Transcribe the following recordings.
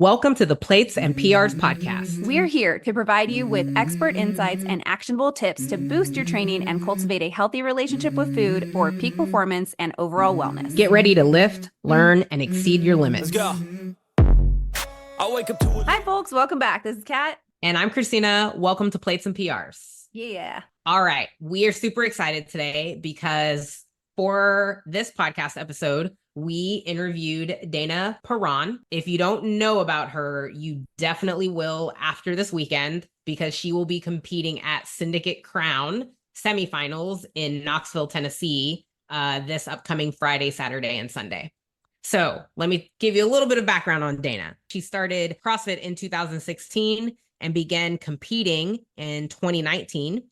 Welcome to the Plates and PRs podcast. We're here to provide you with expert insights and actionable tips to boost your training and cultivate a healthy relationship with food for peak performance and overall wellness. Get ready to lift, learn, and exceed your limits. Let's go. I wake up to it. Hi, folks. Welcome back. This is Kat. And I'm Christina. Welcome to Plates and PRs. Yeah. All right. We are super excited today because for this podcast episode, we interviewed Dana Paran. If you don't know about her, you definitely will after this weekend because she will be competing at Syndicate Crown Semifinals in Knoxville, Tennessee, this upcoming Friday, Saturday, and Sunday. So let me give you a little bit of background on Dana. She started CrossFit in 2016 and began competing in 2019.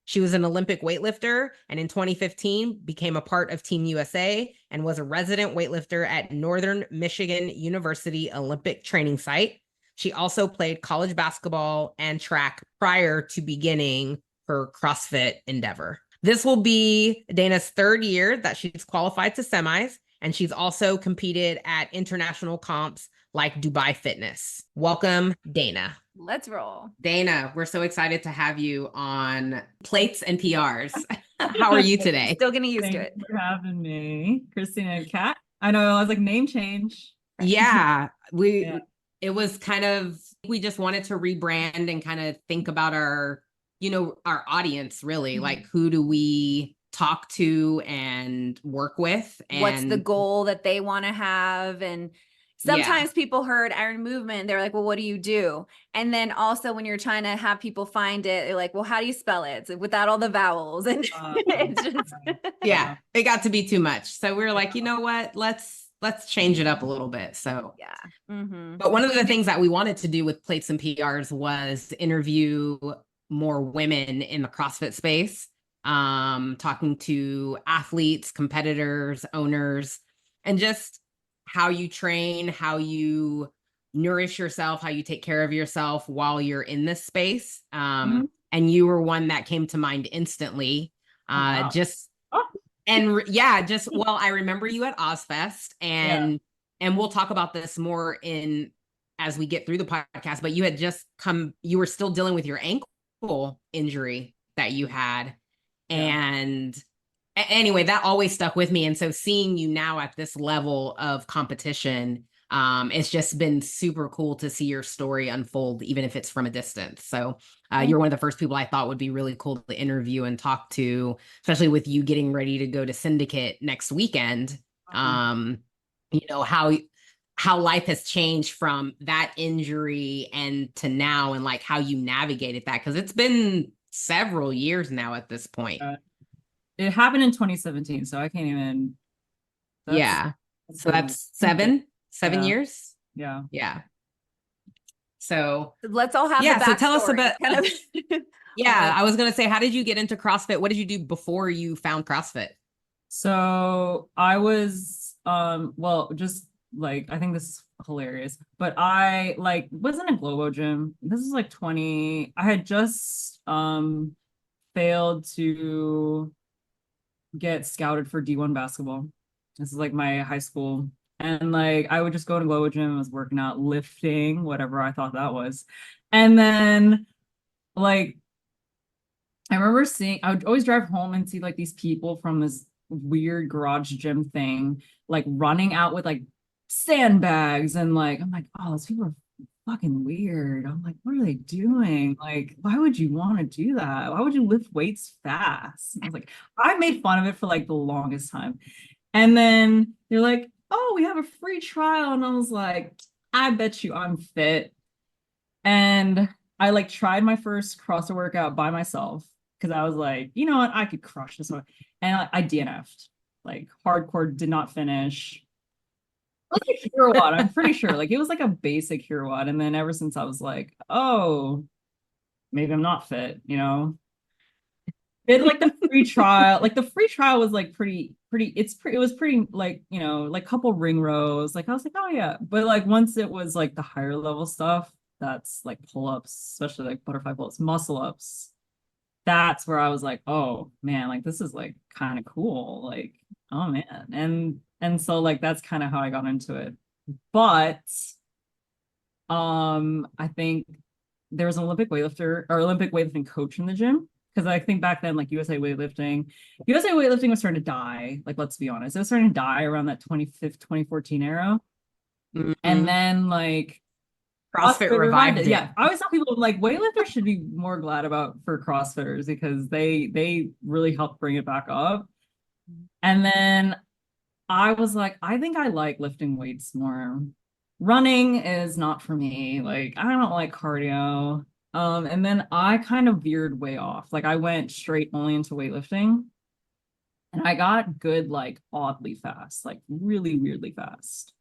She was an Olympic weightlifter and in 2015 became a part of Team USA and was a resident weightlifter at Northern Michigan University Olympic Training Site. She also played college basketball and track prior to beginning her CrossFit endeavor. This will be Dana's third year that she's qualified to semis, and she's also competed at international comps like Dubai Fitness. Welcome, Dana. Let's roll. Dana, we're so excited to have you on Plates and PRs. How are you today? Still getting used to Thanks it. for having me, Christina and Kat. I know, I was like, name change. Yeah, Yeah. It was kind of, we just wanted to rebrand and kind of think about our audience really, like who do we talk to and work with? And What's the goal that they want to have? And sometimes people heard Iron Movement, they're like, well, what do you do? And then also when you're trying to have people find it, they're like, well, how do you spell it? So without all the vowels. And it's just yeah, it got to be too much. So we were like, you know what, let's change it up a little bit. So yeah. Mm-hmm. But one of the things that we wanted to do with Plates and PRs was interview more women in the CrossFit space, talking to athletes, competitors, owners, and just how you train, how you nourish yourself, how you take care of yourself while you're in this space. And you were one that came to mind instantly. Wow. I remember you at Ozfest and we'll talk about this more as we get through the podcast, but you were still dealing with your ankle injury that you had. Yeah. And anyway, that always stuck with me. And so seeing you now at this level of competition, it's just been super cool to see your story unfold, even if it's from a distance. So you're one of the first people I thought would be really cool to interview and talk to, especially with you getting ready to go to Syndicate next weekend. How life has changed from that injury and to now, and like how you navigated that, because it's been several years now at this point. It happened in 2017, so I can't even. So that's seven years. Yeah. Yeah. So Let's all have the backstory. So tell us about kind of. I was gonna say, how did you get into CrossFit? What did you do before you found CrossFit? So I was, just like, I think this is hilarious, but I was in a Globo gym. This is like I had just failed to get scouted for D1 basketball. This is like my high school. And like, I would just go to Globo gym, I was working out, lifting, whatever I thought that was. And then like, I remember I would always drive home and see like these people from this weird garage gym thing, like running out with like sandbags. And like, I'm like, oh, those people are fucking weird. I'm like, what are they doing? Like, why would you want to do that? Why would you lift weights fast? I was like, I made fun of it for like the longest time. And then they're like, oh, we have a free trial. And I was like, I bet you I'm fit. And I like tried my first CrossFit workout by myself because I was like, you know what, I could crush this one. And I DNF'd, like hardcore, did not finish. Like a hero WOD, I'm pretty sure. Like it was like a basic hero WOD. And then ever since I was like, oh, maybe I'm not fit, you know. It like the free trial, like the free trial was like pretty, it was pretty like, you know, like couple ring rows. Like I was like, oh yeah. But like once it was like the higher level stuff, that's like pull-ups, especially like butterfly pull-ups, muscle ups. That's where I was like, oh man, like this is like kind of cool. Like, oh man. And so like that's kind of how I got into it. But I think there was an Olympic weightlifter or Olympic weightlifting coach in the gym. Because I think back then, like USA weightlifting was starting to die. Like, let's be honest, it was starting to die around that 2015, 2014 era. And then like CrossFit revived it. Yeah, I always tell people like weightlifters should be more glad about for CrossFitters because they really helped bring it back up. And then I was like, I think I like lifting weights more. Running is not for me. Like, I don't like cardio. And then I kind of veered way off. Like, I went straight only into weightlifting, and I got good, like, oddly fast, like, really weirdly fast.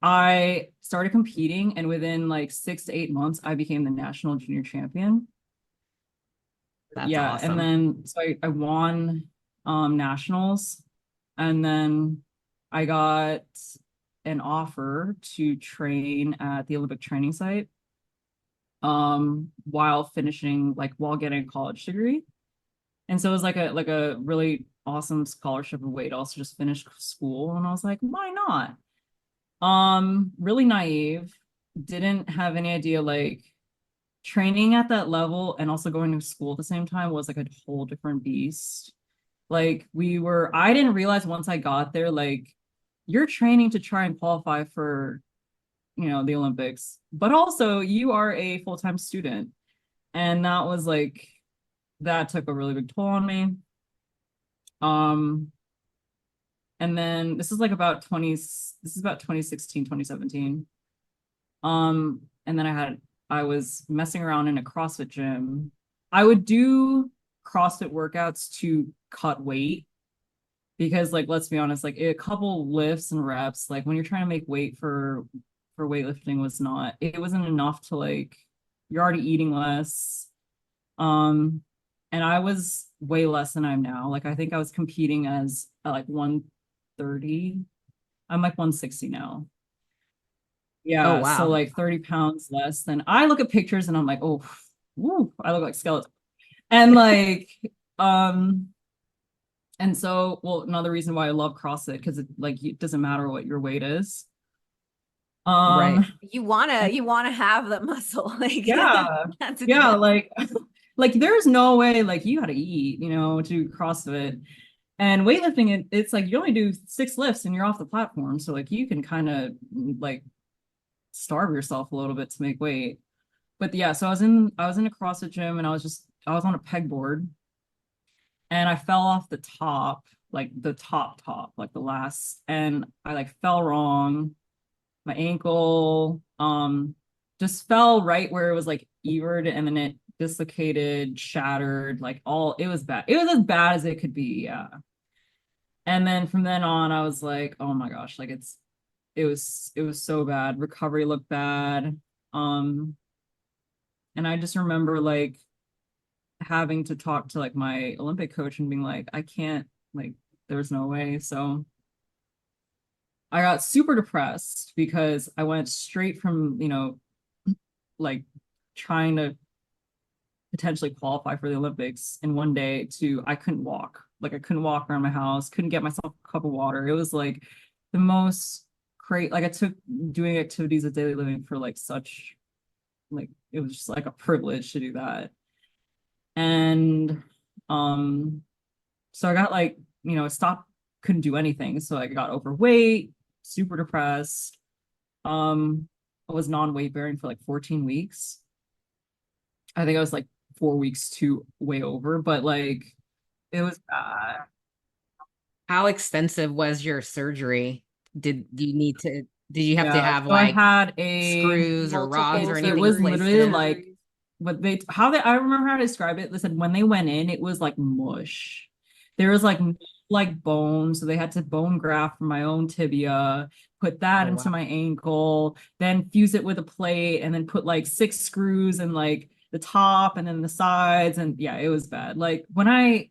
I started competing, and within like 6 to 8 months, I became the national junior champion. That's awesome. And then so I won nationals, and then I got an offer to train at the Olympic training site while getting a college degree. And so it was like a really awesome scholarship way to also just finish school. And I was like, why not? Really naive, didn't have any idea like training at that level and also going to school at the same time was like a whole different beast. Like I didn't realize once I got there, like you're training to try and qualify for, the Olympics, but also you are a full-time student. And that took a really big toll on me. And then this is about 2016, 2017. And then I was messing around in a CrossFit gym. I would do CrossFit workouts to cut weight because let's be honest, a couple lifts and reps, when you're trying to make weight for weightlifting wasn't enough to you're already eating less. And I was way less than I'm now. I think I was competing as 130. I'm 160 now. Yeah. Oh, wow. So 30 pounds less than I look at pictures and I'm like, oh, woo, I look like skeleton. And and so, another reason why I love CrossFit, because it doesn't matter what your weight is. Right. You wanna have the muscle. Yeah. There's no way you gotta eat, to CrossFit. And weightlifting, it's you only do 6 lifts and you're off the platform. So you can kind of starve yourself a little bit to make weight. But yeah, so I was in a CrossFit gym and I was on a pegboard and I fell off the top, the top, the last, and I fell wrong. My ankle just fell right where it was everted, and then it dislocated, shattered, it was bad. It was as bad as it could be, yeah. And then from then on, I was like, oh my gosh, it was so bad. Recovery looked bad. And I just remember having to talk to my Olympic coach and being like, I can't, there's no way. So I got super depressed because I went straight from, trying to potentially qualify for the Olympics in one day to I couldn't walk. I couldn't walk around my house, couldn't get myself a cup of water. It was the most crazy. I took doing activities of daily living for such, it was just a privilege to do that. And so I got stopped, couldn't do anything. So I got overweight, super depressed. I was non-weight bearing for 14 weeks. I think I was 4 weeks too way over, but it was bad. How extensive was your surgery? Did you have to have so I had screws or rods or anything? It was literally I remember how to describe it. Listen, when they went in, it was mush. There was bone, so they had to bone graft from my own tibia, put that into my ankle, then fuse it with a plate, and then put 6 screws in the top and then the sides. And yeah, it was bad. When I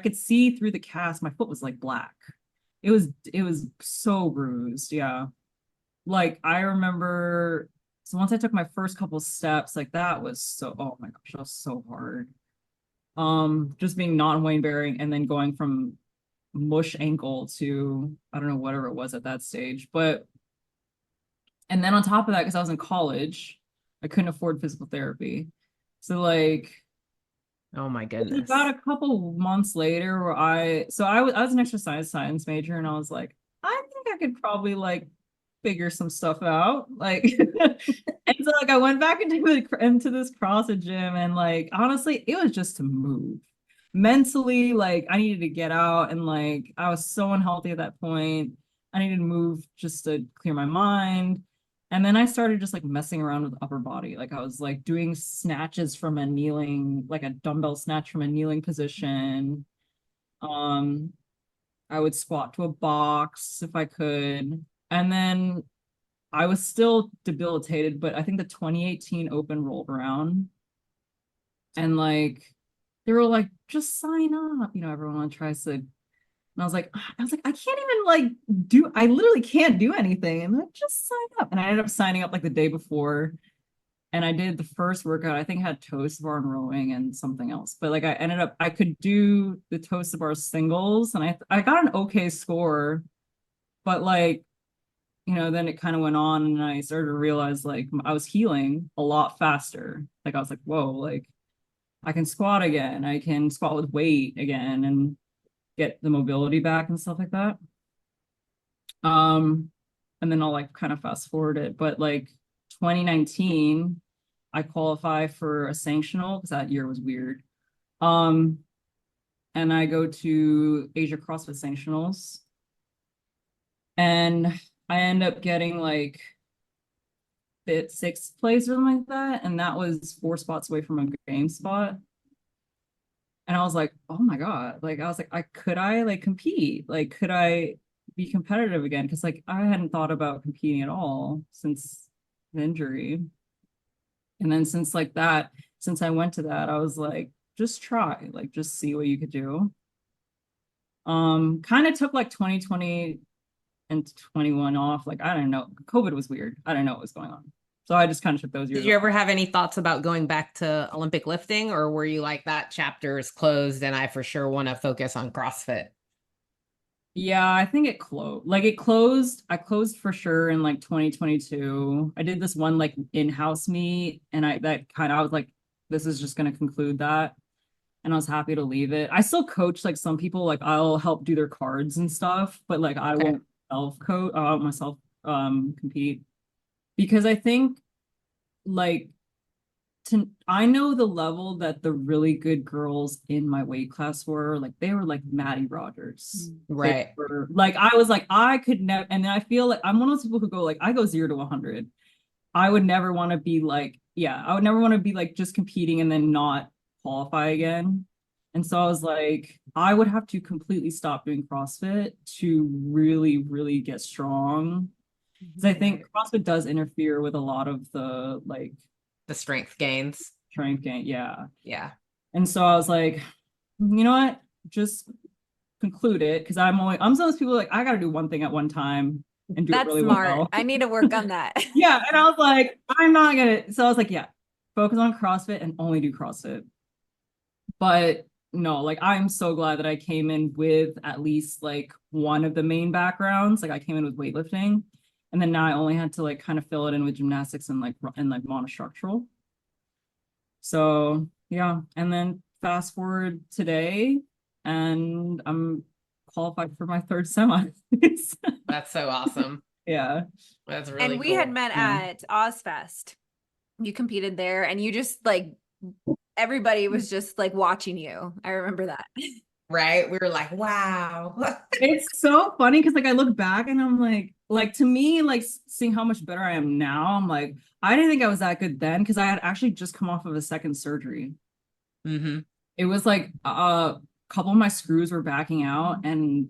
could see through the cast, my foot was black. It was so bruised. Yeah. I remember, so once I took my first couple steps, that was so, oh my gosh, that was so hard. Just being non-weight bearing and then going from mush ankle to, I don't know, whatever it was at that stage. But And then on top of that, because I was in college, I couldn't afford physical therapy. So like Oh my it was goodness. about a couple months later where I was an exercise science major, and I was like, I think I could probably like figure some stuff out. Like and so like I went back into this CrossFit gym, and like honestly, it was just to move. Mentally, like I needed to get out, and like I was so unhealthy at that point. I needed to move just to clear my mind. And then I started just like messing around with upper body. Like I was like doing snatches from a kneeling, like a dumbbell snatch from a kneeling position. Um, I would squat to a box if I could. And then I was still debilitated, but I think the 2018 Open rolled around, and like they were like, just sign up. Everyone tries to. And I was like, I can't even like I literally can't do anything. And like, just sign up. And I ended up signing up like the day before. And I did the first workout. I think I had toes to bar and rowing and something else. But like I could do the toes to bar singles, and I got an okay score. But like, then it kind of went on, and I started to realize like I was healing a lot faster. Like I was like, whoa, like I can squat again. I can squat with weight again and get the mobility back and stuff like that. And then I'll like kind of fast forward it, but like 2019, I qualify for a sanctional because that year was weird. And I go to Asia CrossFit Sanctionals, and I end up getting like sixth place or something like that, and that was 4 spots away from a game spot. And I was like, oh my God. Like I was like, could I like compete? Like, could I be competitive again? Because like I hadn't thought about competing at all since the injury. And then since I went to that, I was like, just try, like just see what you could do. Kind of took like 2020 and 21 off. Like, I don't know. COVID was weird. I don't know what was going on. So I just kind of took those years Did you off. ever have any thoughts about going back to Olympic lifting, or were you like, that chapter is closed and I for sure want to focus on CrossFit? Yeah, I think it closed. Like it closed. I closed for sure in like 2022. I did this one like in-house meet, and I was like, this is just gonna conclude that. And I was happy to leave it. I still coach like some people, like I'll help do their cards and stuff, but like I Okay. won't myself compete, because I think like I know the level that the really good girls in my weight class were. Like they were like Maddie Rogers. They Right. were like, I was like, I could never. And then I feel like I'm one of those people who go like, I go 0 to 100. I would never want to be like, yeah, I would never want to be like just competing and then not qualify again. And so I was like, I would have to completely stop doing CrossFit to really, really get strong. Because I think CrossFit does interfere with a lot of the like The strength gains. strength gain. Yeah. Yeah. And so I was like, you know what? Just conclude it, because I'm one of those people like I gotta do one thing at one time and do it That's really smart. well. I need to work on that. Yeah. And I was like, I'm not gonna. So I was like, yeah, focus on CrossFit and only do CrossFit. But no, like I'm so glad that I came in with at least like one of the main backgrounds. Like I came in with weightlifting, and then now I only had to like kind of fill it in with gymnastics and like monostructural. So yeah, and then fast forward today, and I'm qualified for my third semi. That's so awesome. Yeah. That's really And we cool. had met at Ozfest. You competed there, and you just like everybody was just like watching you. I remember that. Right. We were like, wow. It's so funny because like I look back and I'm like to me, like seeing how much better I am now, I'm like, I didn't think I was that good then, because I had actually just come off of a second surgery. Mm-hmm. It was like a couple of my screws were backing out, and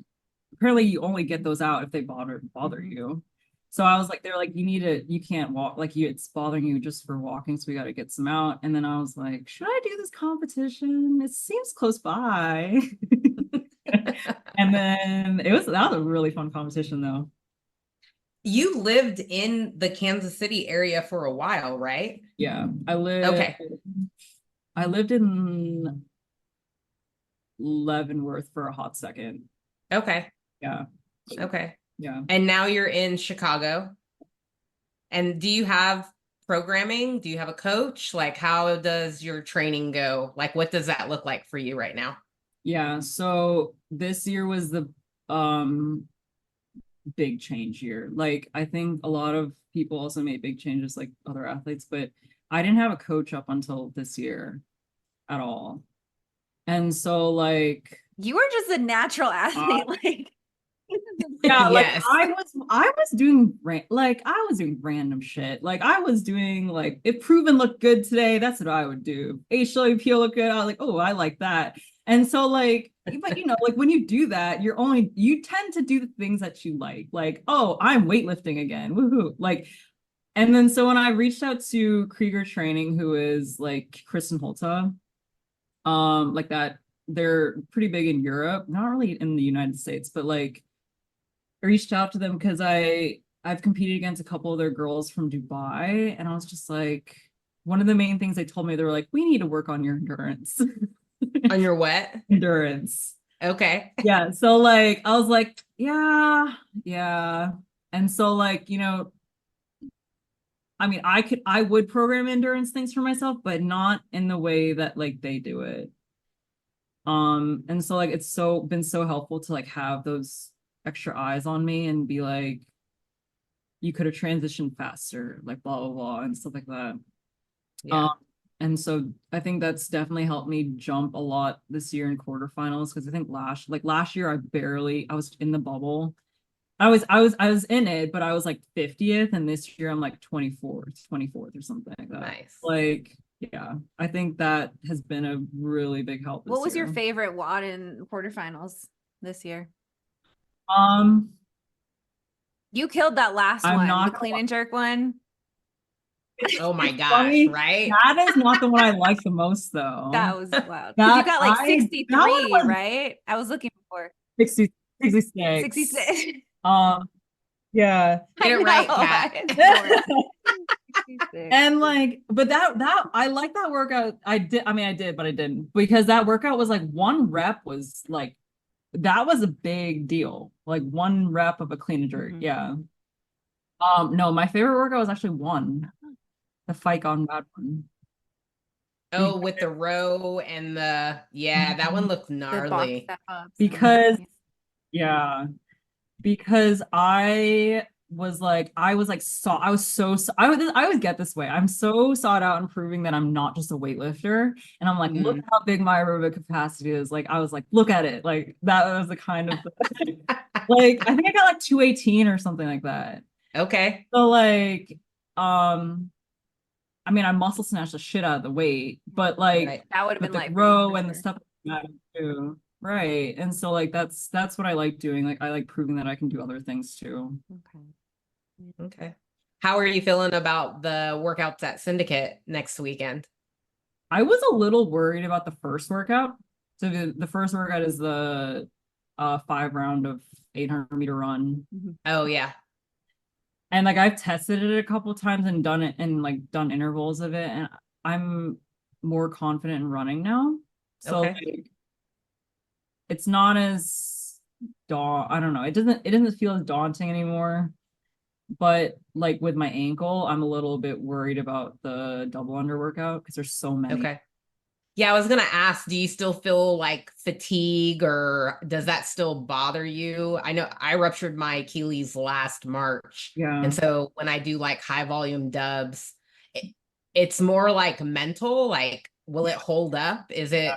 apparently you only get those out if they bother you. So I was like, they're like, you can't walk, like it's bothering you just for walking, so we got to get some out. And then I was like, should I do this competition? It seems close by. And then that was a really fun competition though. You lived in the Kansas City area for a while, right? Yeah, Okay. I lived in Leavenworth for a hot second. Okay. Yeah. Okay. Yeah. And now you're in Chicago. And do you have programming? Do you have a coach? Like, how does your training go? Like, what does that look like for you right now? Yeah, so this year was the um big change year. Like I think a lot of people also made big changes like other athletes, but I didn't have a coach up until this year at all. And so like You were just a natural athlete, like yeah, like Yes. I was doing like I was doing random shit. Like I was doing like if proven looked good today, that's what I would do. HWP looked good. I was like, oh, I like that. And so like, but you know, like when you do that, you tend to do the things that you like. Like, oh, I'm weightlifting again. Woohoo. Like, and then so when I reached out to Krieger Training, who is like Kristen Holta, like that, they're pretty big in Europe, not really in the United States, but like I reached out to them because I've competed against a couple of their girls from Dubai, and I was just like, one of the main things they told me, they were like, we need to work on your endurance. On your what? Endurance. Okay. Yeah. So like I was like, yeah, yeah. And so like, you know, I mean, I would program endurance things for myself, but not in the way that like they do it. And so like it's been so helpful to like have those extra eyes on me and be like, you could have transitioned faster, like blah blah blah and stuff like that. Yeah. And so I think that's definitely helped me jump a lot this year in quarterfinals because I think last year I was in the bubble. I was in it, but I was like 50th, and this year I'm like 24th or something like that. Nice. Like, yeah, I think that has been a really big help this what was your year. favorite WOD in quarterfinals this year? Um, You killed that last I'm one, not the clean and jerk one. Oh my It's gosh, funny. right? That is not the one I like the most, though. That was wild. Because you got like that one 63, was right? I was looking for 60, 66. 66. Yeah. Get I it right, know, Kat. I swear. 66. And like, but that I like that workout. I did, but I didn't because that workout was like one rep was like that was a big deal. Like one rep of a clean and jerk. Mhm. Yeah. No, my favorite workout was actually the fight on that one. Oh, with the row and that one looked The box gnarly. step ups. Because yeah, because I would get this way. I'm so sought out in proving that I'm not just a weightlifter. And I'm like, look Mm. how big my aerobic capacity is. Like, I was like, look at it. Like, that was the kind of like, I think I got like 218 or something like that. Okay. So, like, I mean, I muscle snatched the shit out of the weight, but like, Right. That would have with been the like row and the stuff too. Right. And so like that's what I like doing. Like I like proving that I can do other things too. Okay. Okay. How are you feeling about the workouts at Syndicate next weekend? I was a little worried about the first workout. So the first workout is the 5 round of 800-meter run. Oh yeah. And like I've tested it a couple times and done it and like done intervals of it, and I'm more confident in running now. So Okay. like, it's not as I don't know. It doesn't feel as daunting anymore. But like with my ankle, I'm a little bit worried about the double under workout because there's so many. Okay. Yeah, I was gonna ask, do you still feel like fatigue or does that still bother you? I know I ruptured my Achilles last March. Yeah. And so when I do like high volume dubs, it's more like mental, like will it hold up? Is it,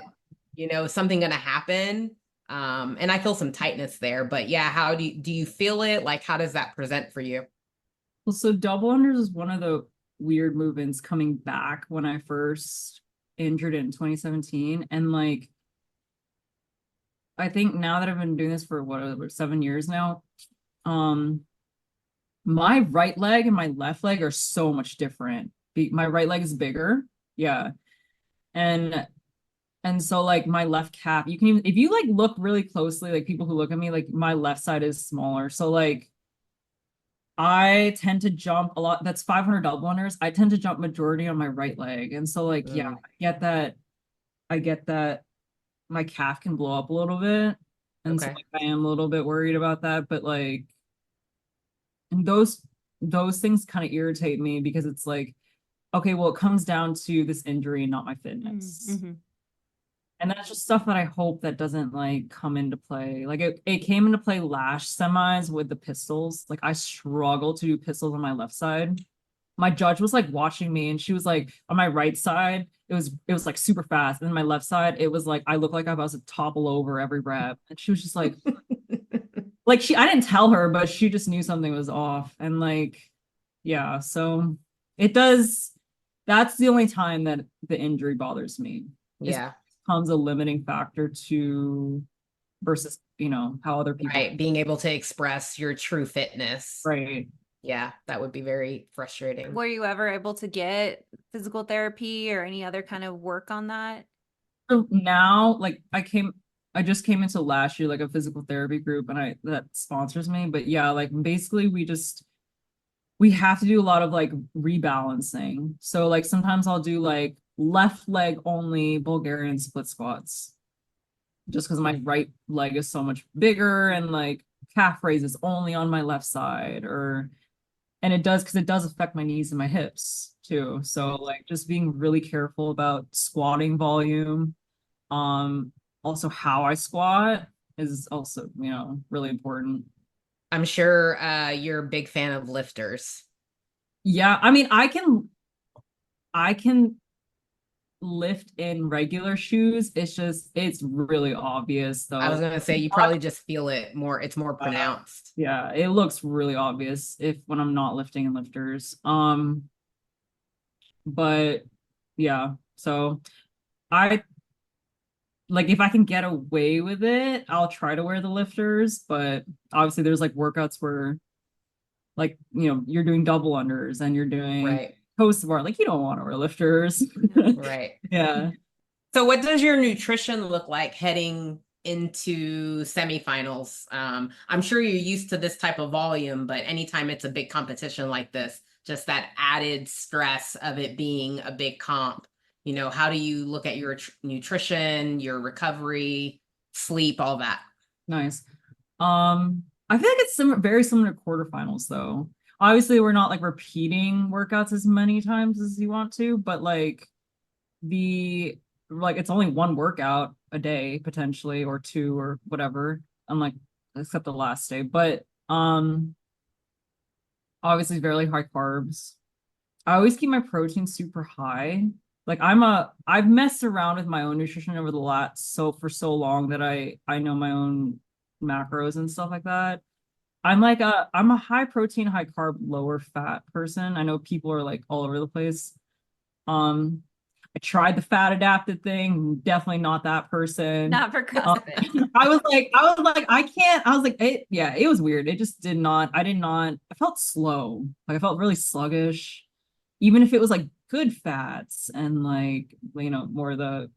something gonna happen? And I feel some tightness there, but yeah, how do you feel it? Like how does that present for you? Well, so double unders is one of the weird movements coming back when I first injured it in 2017. And like, I think now that I've been doing this for what, 7 years now, my right leg and my left leg are so much different. My right leg is bigger. Yeah. And so like my left calf, you can even, if you like look really closely, like people who look at me, like my left side is smaller. So like I tend to jump a lot. That's 500 double unders. I tend to jump majority on my right leg. And so like, yeah, I get that my calf can blow up a little bit. And so Okay. like, I am a little bit worried about that. But like in those those things kind of irritate me because it's like, okay, well, it comes down to this injury and not my fitness. Mm-hmm. And that's just stuff that I hope that doesn't like come into play. Like it came into play last semis with the pistols. Like I struggle to do pistols on my left side. My judge was like watching me and she was like on my right side, it was like super fast. And then my left side, it was like I looked like I was to topple over every rep. And she was just like, I didn't tell her, but she just knew something was off. And like, yeah, so it does. That's the only time that the injury bothers me. Yeah. Becomes a limiting factor to versus, how other people. Right. Being able to express your true fitness. Right. Yeah. That would be very frustrating. Were you ever able to get physical therapy or any other kind of work on that? So now, like I just came into last year, like a physical therapy group and that sponsors me. But yeah, like basically we have to do a lot of like rebalancing. So like sometimes I'll do like left leg only Bulgarian split squats just because my right leg is so much bigger and like calf raises only on my left side and it does because it does affect my knees and my hips too. So like just being really careful about squatting volume. Also how I squat is also, really important. I'm sure you're a big fan of lifters. Yeah, I mean, I can lift in regular shoes. It's really obvious though. I was gonna say you probably just feel it more. It's more pronounced. Yeah, it looks really obvious when I'm not lifting in lifters. But yeah, so I like if I can get away with it, I'll try to wear the lifters, but obviously there's like workouts where like, you're doing double unders and you're doing Right. post bar. Like you don't want to wear lifters. Right. Yeah. So what does your nutrition look like heading into semifinals? I'm sure you're used to this type of volume, but anytime it's a big competition like this, just that added stress of it being a big comp, how do you look at your nutrition, your recovery, sleep, all that? Nice. I feel like it's very similar to quarterfinals though. Obviously, we're not like repeating workouts as many times as you want to, but like it's only one workout a day potentially or two or whatever. Unlike except the last day, but obviously very high carbs. I always keep my protein super high. Like I've messed around with my own nutrition over the last for so long that I know my own macros and stuff like that. I'm a high protein, high carb, lower fat person. I know people are like all over the place. I tried the fat adapted thing, definitely not that person. Not for CrossFit. I was like, I can't. I was like, it was weird. It just I felt slow. Like I felt really sluggish, even if it was like good fats and like, more of the,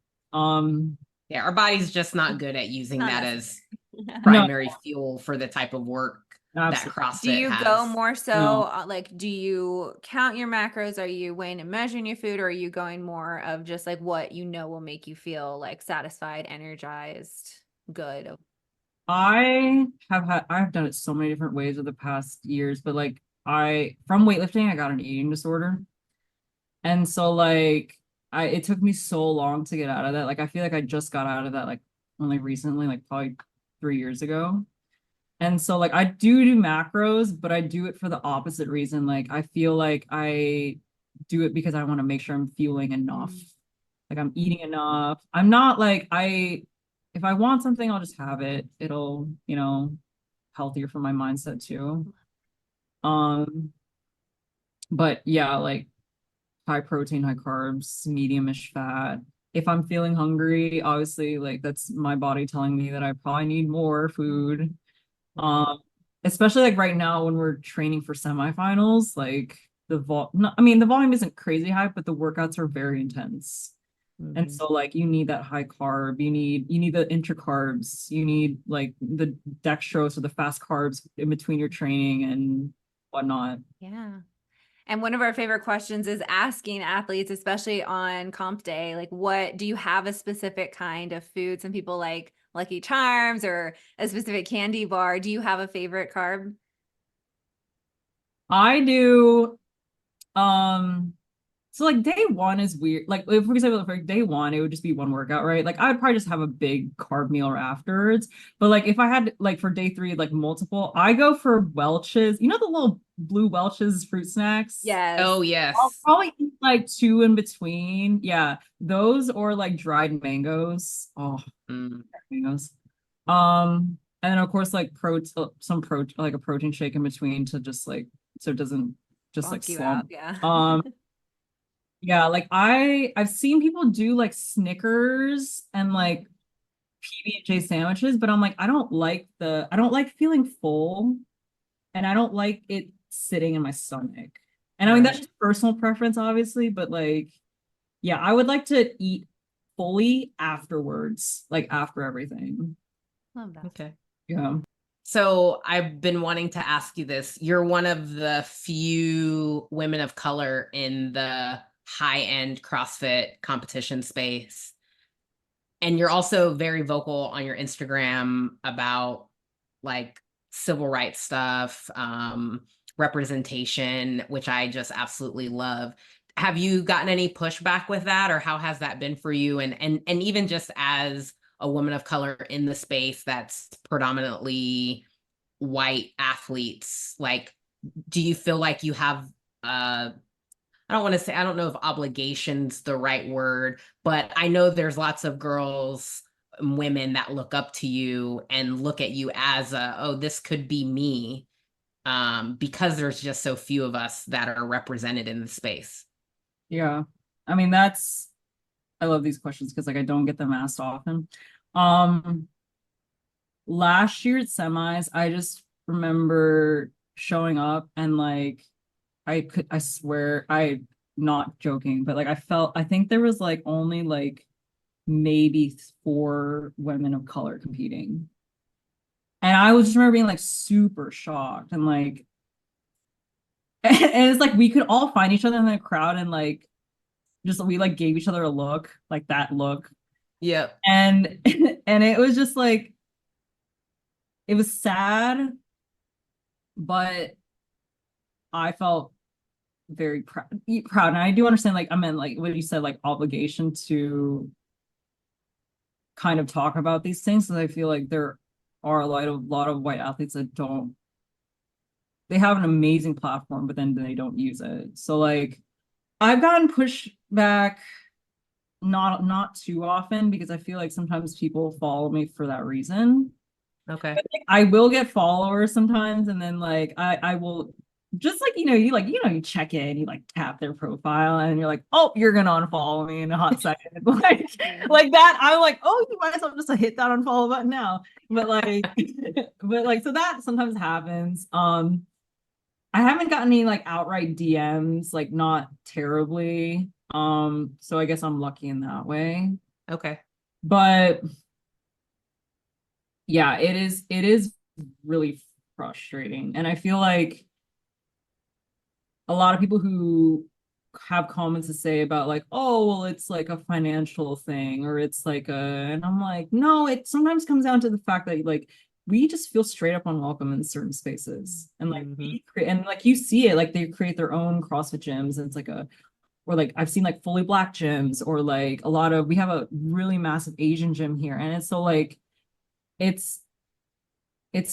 Yeah, our body's just not good at using Not that as necessary. primary fuel for the type of work that absolutely. CrossFit Do you has. go more so No. like, do you count your macros? Are you weighing and measuring your food? Or are you going more of just like what will make you feel like satisfied, energized, good? I've done it so many different ways over the past years, but like from weightlifting, I got an eating disorder. And so like it took me so long to get out of that. Like I feel like I just got out of that like only recently, like probably 3 years ago. And so like I do macros, but I do it for the opposite reason. Like I feel like I do it because I want to make sure I'm fueling enough. Like I'm eating enough. I'm not like if I want something, I'll just have it. It'll, healthier for my mindset too. But yeah, like high protein, high carbs, medium-ish fat. If I'm feeling hungry, obviously like that's my body telling me that I probably need more food. Especially like right now when we're training for semifinals, like the volume isn't crazy high, but the workouts are very intense. And so like you need that high carb, you need the intracarbs, you need like the dextrose or the fast carbs in between your training and whatnot. Yeah. And one of our favorite questions is asking athletes, especially on comp day, like, what do you have a specific kind of food? Some people like Lucky Charms or a specific candy bar. Do you have a favorite carb? I do so like day one is weird. Like if for example, for day one, it would just be one workout, right? Like I would probably just have a big carb meal afterwards. But like if I had like for day three, like multiple, I go for Welch's. You know the little blue Welch's fruit snacks? Yes. Oh, I'll yes. probably eat like two in between. Yeah, those or like dried mangoes. Oh, Mm. mangoes. And then of course like like a protein shake in between to just like so it doesn't just like Bonk you out. slump. Yeah. Yeah, like I've seen people do like Snickers and like PB&J sandwiches, but I'm like I don't like feeling full and I don't like it sitting in my stomach. And I mean that's Right. just personal preference obviously, but like yeah, I would like to eat fully afterwards, like after everything. Love that. Okay. Yeah. So I've been wanting to ask you this. You're one of the few women of color in the high-end CrossFit competition space. And you're also very vocal on your Instagram about like civil rights stuff, representation, which I just absolutely love. Have you gotten any pushback with that, or how has that been for you? And even just as a woman of color in the space that's predominantly white athletes, like, do you feel like you have I don't want to say, I don't know if obligation's the right word, but I know there's lots of girls, women that look up to you and look at you as oh, this could be me, because there's just so few of us that are represented in the space. Yeah. I mean I love these questions because like I don't get them asked often. Um Last year at semis, I just remember showing up and like I swear I not joking, but like I think there was like only like maybe four women of color competing. And I was just remember being like super shocked and like and it's like we could all find each other in the crowd and like just we like gave each other a look, like that look. Yep. And and it was just like it was sad, but I felt very proud. And I do understand, like, I meant like what you said, like obligation to kind of talk about these things. Because I feel like there are a lot of white athletes that don't, they have an amazing platform, but then they don't use it. So like I've gotten pushback not too often because I feel like sometimes people follow me for that reason. Okay. But, like, I will get followers sometimes, and then like I will just like you check in, you like tap their profile, and you're like, oh, you're gonna unfollow me in a hot second, like that. I'm like, oh, you might as well just hit that unfollow button now. But like, but like, so that sometimes happens. I haven't gotten any like outright DMs, like not terribly. So I guess I'm lucky in that way. Okay. But yeah, it is really frustrating. And I feel like a lot of people who have comments to say about like, oh, well, it's like a financial thing or it's like and I'm like, no, it sometimes comes down to the fact that like we just feel straight up unwelcome in certain spaces. And like and like you see it, like they create their own CrossFit gyms and it's like or like I've seen like fully black gyms or like we have a really massive Asian gym here. And it's so like it's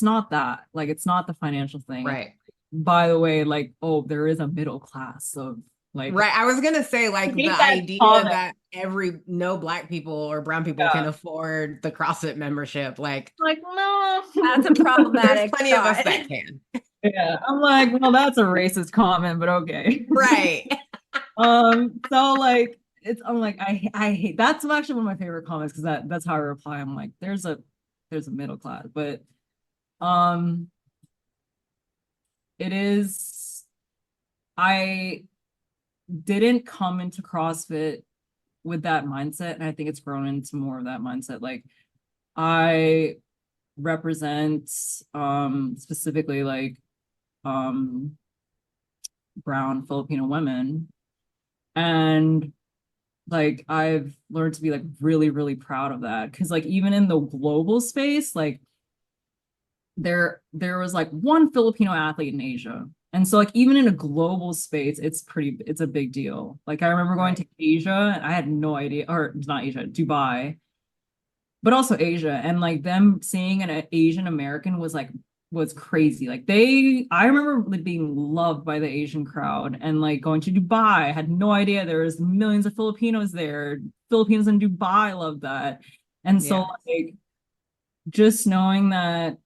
not that, like it's not the financial thing. Right. By the way, like, oh, there is a middle class of like Right. I was gonna say, like, the idea that no black people or brown people can afford the CrossFit membership. Like no, That's a problematic there's plenty of us thought. that can. yeah. I'm like, well, that's a racist comment, but okay. Right. So like I'm like, I hate that's actually one of my favorite comments because that's how I reply. I'm like, there's a middle class, but it is I didn't come into CrossFit with that mindset, and I think it's grown into more of that mindset. Like I represent specifically like brown Filipino women, and like I've learned to be like really really proud of that because like even in the global space, like there was like one Filipino athlete in Asia, And so like even in a global space, it's a big deal. Like I remember going to Asia and I had no idea, or not Asia, Dubai, but also Asia. And like them seeing an Asian American was crazy. Like I remember like being loved by the Asian crowd and like going to Dubai. I had no idea there was millions of Filipinos there. Filipinos in Dubai love that. And so like just knowing that,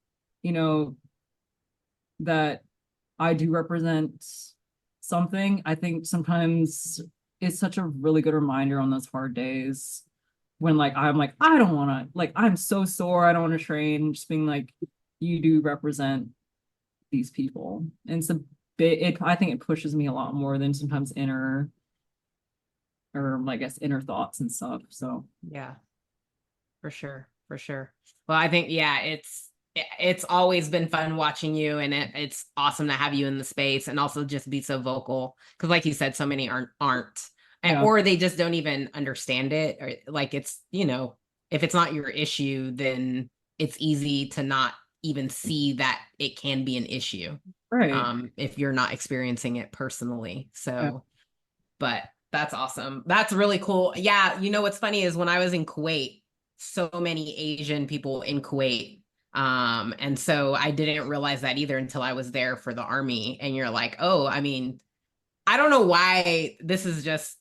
you know, that I do represent something, I think sometimes it's such a really good reminder on those hard days when like I'm like, I don't want to, like, I'm so sore, I don't want to train, just being like, you do represent these people. And it's a bit, I think it pushes me a lot more than sometimes inner, or I guess inner thoughts and stuff. So yeah, for sure. For sure. Well, I think, yeah, it's always been fun watching you, and it's awesome to have you in the space and also just be so vocal. Cause like you said, so many aren't, or they just don't even understand it. Or like, it's, you know, if it's not your issue, then it's easy to not even see that it can be an issue. right. If you're not experiencing it personally. So, but that's awesome. That's really cool. Yeah. You know, what's funny is when I was in Kuwait, so many Asian people in Kuwait. And so I didn't realize that either until I was there for the army. And you're like, oh, I mean, I don't know why this is just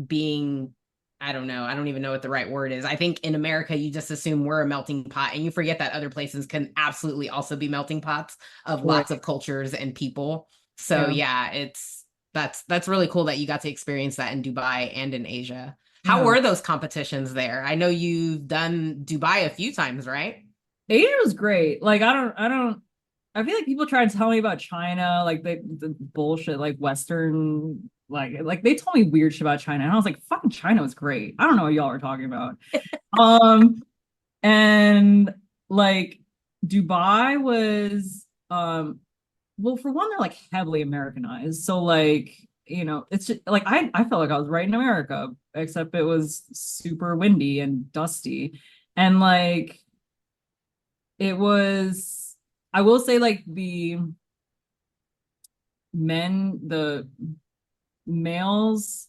being, I don't know. I don't even know what the right word is. I think in America, you just assume we're a melting pot and you forget that other places can absolutely also be melting pots of lots of cultures and people. So yeah, that's really cool that you got to experience that in Dubai and in Asia. How were those competitions there? I know you've done Dubai a few times, right? Asia was great. Like I feel like people try to tell me about China, like the bullshit, like Western, like they told me weird shit about China, and I was like, fucking China was great. I don't know what y'all are talking about. And like Dubai was, well, for one, they're like heavily Americanized, so like you know, it's just like I felt like I was right in America, except it was super windy and dusty, and like it was. I will say like the males,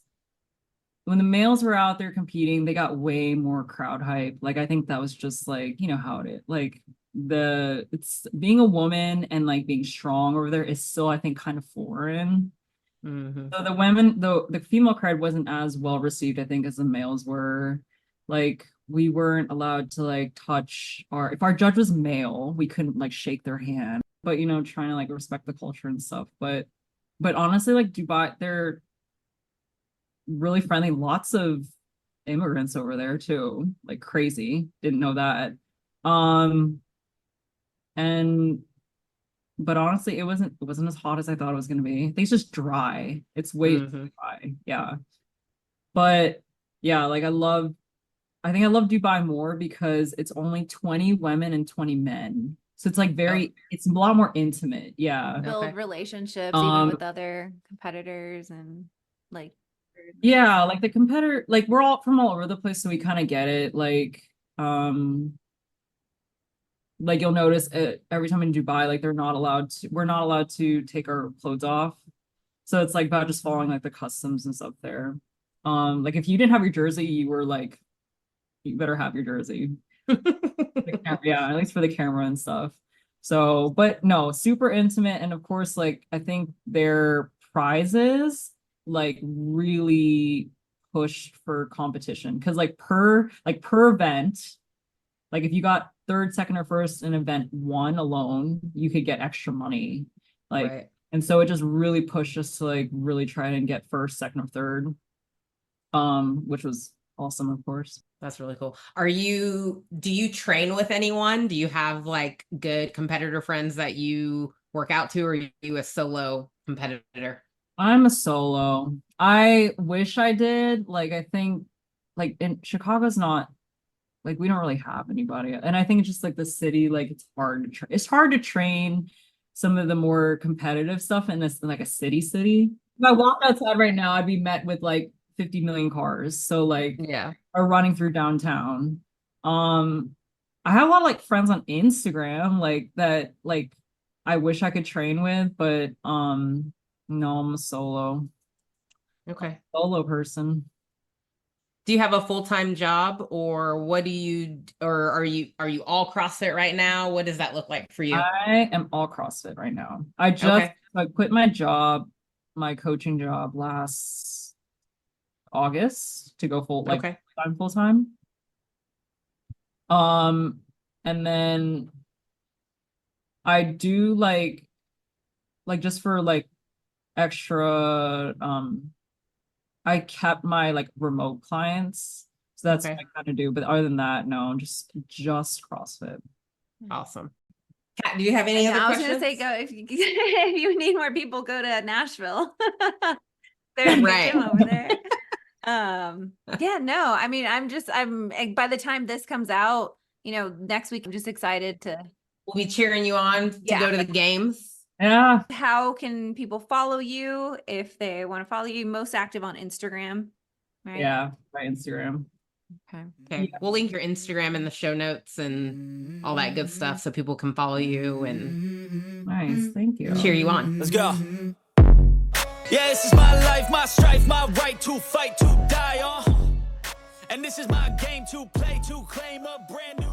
when the males were out there competing, they got way more crowd hype. Like I think that was just like, you know how it is. Like it's being a woman and like being strong over there is still, I think, kind of foreign. So the women, the female crowd wasn't as well received, I think, as the males were. Like we weren't allowed to like touch if our judge was male, we couldn't like shake their hand. But you know, trying to like respect the culture and stuff. But honestly, like Dubai, they're really friendly. Lots of immigrants over there too, like crazy. Didn't know that. Um, and but honestly, it wasn't as hot as I thought it was gonna be. I think it's just dry. It's way too dry. Yeah. But yeah, like I think I love Dubai more because it's only 20 women and 20 men. So it's like it's a lot more intimate. Yeah. Build relationships even with other competitors and like yeah, like the competitor, like we're all from all over the place, so we kind of get it. Like you'll notice every time in Dubai, like we're not allowed to take our clothes off. So it's like about just following like the customs and stuff there. Like if you didn't have your jersey, you were like, you better have your jersey. Yeah, at least for the camera and stuff. So, but no, super intimate. And of course, like I think their prizes like really pushed for competition because per event, like if you got third, second, or first in event one alone, you could get extra money. Like, and so it just really pushed us to like really try and get first, second, or third. Which was awesome, of course. That's really cool. Do you train with anyone? Do you have like good competitor friends that you work out to, or are you a solo competitor? I'm a solo. I wish I did. Like, I think like in Chicago's not like we don't really have anybody. And I think it's just like the city, like it's hard to train some of the more competitive stuff in this like a city. If I walked outside right now, I'd be met with like 50 million cars. So like are running through downtown. I have a lot of like friends on Instagram like that like I wish I could train with, but no, I'm a Okay. solo person. Do you have a full-time job, or are you all CrossFit right now? What does that look like for you? I am all CrossFit right now. Okay. I quit my coaching job last August to go Okay. full time. And then I do just for extra, I kept my remote clients. So that's Okay. what I kind of do. But other than that, no, just CrossFit. Awesome. Kat, do you have any And other I was questions? gonna say, go if you, if you need more people, go to Nashville. There's a Right. gym over there. Yeah, no, I mean, I'm by the time this comes out, next week, I'm just excited to. We'll be cheering you on to Yeah. go to the games. Yeah. How can people follow you if they want to follow you? Most active on Instagram, right? Yeah, my Instagram. Okay. Okay. Yeah. We'll link your Instagram in the show notes and all that good stuff so people can follow you and Nice. Thank you. cheer you on. Let's go. Yeah, this is my life, my strife, my right to fight, to die on. And this is my game to play, to claim a brand new